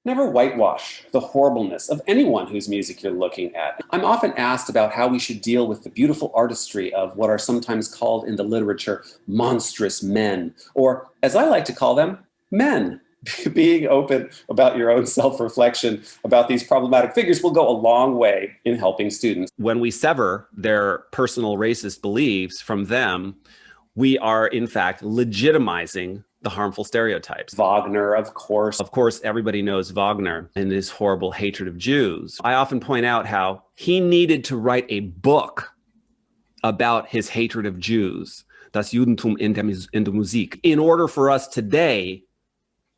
Never whitewash the horribleness of anyone whose music you're looking at. I'm often asked about how we should deal with the beautiful artistry of what are sometimes called in the literature monstrous men, or as I like to call them, men. Being open about your own self reflection about these problematic figures will go a long way in helping students. When we sever their personal racist beliefs from them, we are in fact legitimizing the harmful stereotypes. Wagner, of course. Of course, everybody knows Wagner and his horrible hatred of Jews. I often point out how he needed to write a book about his hatred of Jews, Das Judentum in der Musik, in order for us today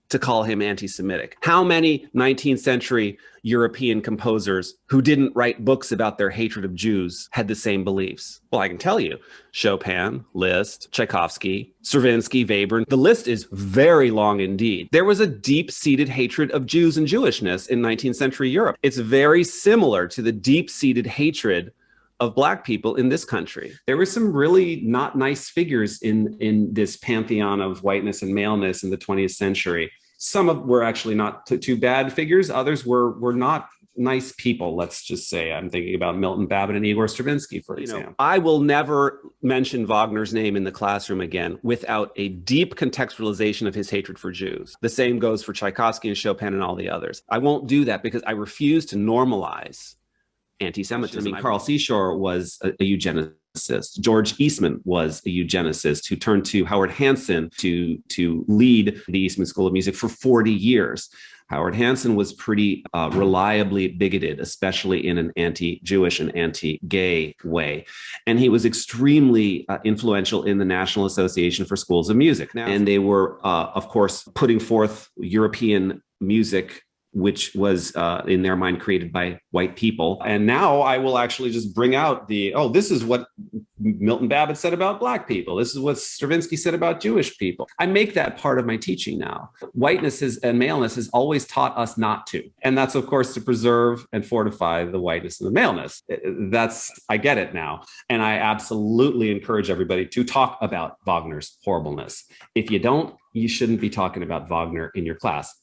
to call him anti-Semitic. How many 19th century European composers who didn't write books about their hatred of Jews had the same beliefs? Well, I can tell you, Chopin, Liszt, Tchaikovsky, Stravinsky, Webern. The list is very long indeed. There was a deep-seated hatred of Jews and Jewishness in 19th century Europe. It's very similar to the deep-seated hatred of Black people in this country. There were some really not nice figures in this pantheon of whiteness and maleness in the 20th century. Some of were actually not too bad figures. Others were not nice people, let's just say. I'm thinking about Milton Babbitt and Igor Stravinsky, for example. I will never mention Wagner's name in the classroom again without a deep contextualization of his hatred for Jews. The same goes for Tchaikovsky and Chopin and all the others. I won't do that because I refuse to normalize anti-Semitism. I mean, Carl Seashore was a eugenicist. George Eastman was a eugenicist who turned to Howard Hanson to lead the Eastman School of Music for 40 years. Howard Hanson was pretty reliably bigoted, especially in an anti-Jewish and anti-gay way. And he was extremely influential in the National Association for Schools of Music. And they were, of course, putting forth European music which was in their mind created by white people. And now I will actually just bring out this is what Milton Babbitt said about Black people. This is what Stravinsky said about Jewish people. I make that part of my teaching now. Whiteness and maleness has always taught us not to. And that's, of course, to preserve and fortify the whiteness and the maleness. I get it now. And I absolutely encourage everybody to talk about Wagner's horribleness. If you don't, you shouldn't be talking about Wagner in your class.